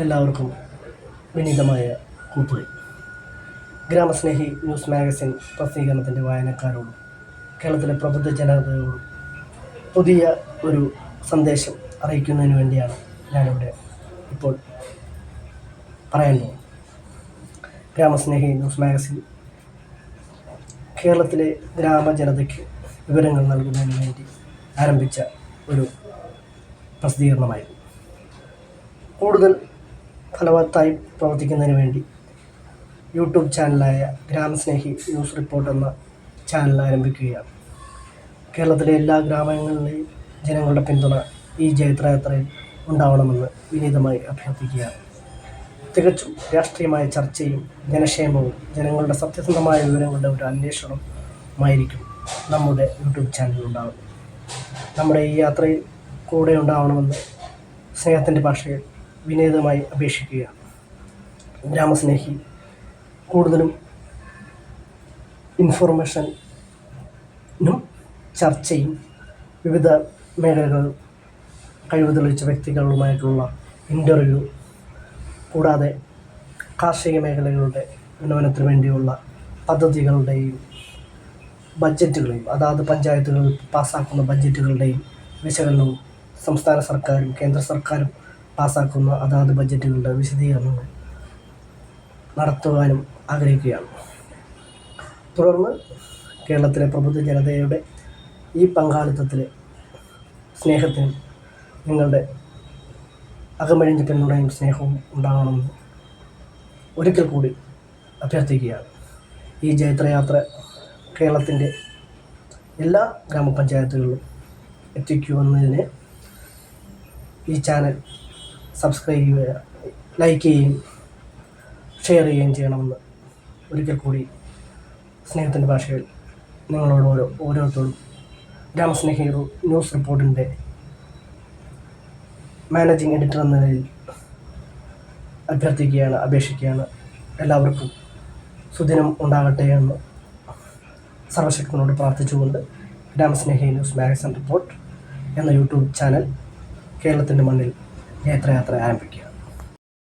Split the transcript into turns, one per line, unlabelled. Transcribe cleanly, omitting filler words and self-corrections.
എല്ലാവർക്കും വിനീതമായ കൂപ്പുകൈ. ഗ്രാമസ്നേഹി news magazine പ്രസിദ്ധീകരണത്തിൻ്റെ വായനക്കാരോടും കേരളത്തിലെ പ്രബുദ്ധ ജനതയോടും പുതിയ ഒരു സന്ദേശം അറിയിക്കുന്നതിന് വേണ്ടിയാണ് ഞാനിവിടെ ഇപ്പോൾ പറയാൻ പോകുന്നത്. ഗ്രാമസ്നേഹി ന്യൂസ് മാഗസിൻ കേരളത്തിലെ ഗ്രാമജനതയ്ക്ക് വിവരങ്ങൾ നൽകുന്നതിന് വേണ്ടി ആരംഭിച്ച ഒരു പ്രസിദ്ധീകരണമായിരുന്നു. കൂടുതൽ ഫലവത്തായി പ്രവർത്തിക്കുന്നതിന് വേണ്ടി യൂട്യൂബ് ചാനലായ ഗ്രാമസ്നേഹി ന്യൂസ് റിപ്പോർട്ട് എന്ന ചാനൽ ആരംഭിക്കുകയാണ്. കേരളത്തിലെ എല്ലാ ഗ്രാമങ്ങളിലെയും ജനങ്ങളുടെ പിന്തുണ ഈ ജൈത്രയാത്രയിൽ ഉണ്ടാവണമെന്ന് വിനീതമായി അഭ്യർത്ഥിക്കുകയാണ്. തികച്ചും രാഷ്ട്രീയമായ ചർച്ചയും ജനക്ഷേമവും ജനങ്ങളുടെ സത്യസന്ധമായ വിവരങ്ങളുടെ ഒരു അന്വേഷണമായിരിക്കും നമ്മുടെ യൂട്യൂബ് ചാനലിൽ ഉണ്ടാകുന്നത്. നമ്മുടെ ഈ യാത്രയിൽ കൂടെ ഉണ്ടാവണമെന്ന് സ്നേഹത്തിൻ്റെ ഭാഷയിൽ വിനീതമായി അപേക്ഷിക്കുകയാണ്. ഗ്രാമസ്നേഹി കൂടുതലും ഇൻഫോർമേഷനും ചർച്ചയും വിവിധ മേഖലകൾ കഴിവ് തെളിയിച്ച വ്യക്തികളുമായിട്ടുള്ള ഇൻ്റർവ്യൂ, കൂടാതെ കാർഷിക മേഖലകളുടെ ഉന്നമനത്തിന് വേണ്ടിയുള്ള പദ്ധതികളുടെയും ബഡ്ജറ്റുകളെയും അതാത് പഞ്ചായത്തുകൾ പാസ്സാക്കുന്ന ബഡ്ജറ്റുകളുടെയും വിശകലനവും സംസ്ഥാന സർക്കാരും കേന്ദ്ര സർക്കാരും പാസ്സാക്കുന്ന അതാത് ബഡ്ജറ്റുകളുടെ വിശദീകരണങ്ങൾ നടത്തുവാനും ആഗ്രഹിക്കുകയാണ്. തുടർന്ന് കേരളത്തിലെ പ്രബുദ്ധ ജനതയുടെ ഈ പങ്കാളിത്തത്തിലെ സ്നേഹത്തിനും നിങ്ങളുടെ അകമഴിഞ്ഞ പിന്തുണയും സ്നേഹവും ഉണ്ടാകണമെന്ന് ഒരിക്കൽ കൂടി അഭ്യർത്ഥിക്കുകയാണ്. ഈ ജൈത്രയാത്ര കേരളത്തിൻ്റെ എല്ലാ ഗ്രാമപഞ്ചായത്തുകളിലും എത്തിക്കുമെന്നതിന് ഈ ചാനൽ സബ്സ്ക്രൈബ് ചെയ്യുക, ലൈക്ക് ചെയ്യുകയും ഷെയർ ചെയ്യുകയും ചെയ്യണമെന്ന് ഒരിക്കൽ കൂടി സ്നേഹത്തിൻ്റെ ഭാഷയിൽ നിങ്ങളോട് ഓരോരുത്തരും ഗ്രാമസ്നേഹി ന്യൂസ് റിപ്പോർട്ടിൻ്റെ മാനേജിംഗ് എഡിറ്റർ എന്ന നിലയിൽ അഭ്യർത്ഥിക്കുകയാണ്, അപേക്ഷിക്കുകയാണ്. എല്ലാവർക്കും സുദിനം ഉണ്ടാകട്ടെ എന്ന് സർവശക്തനോട് പ്രാർത്ഥിച്ചുകൊണ്ട് ഗ്രാമസ്നേഹി ന്യൂസ് മാഗസിൻ റിപ്പോർട്ട് എന്ന യൂട്യൂബ് ചാനൽ കേരളത്തിൻ്റെ മണ്ണിൽ ജൈത്രയാത്ര ആരംഭിക്കുക.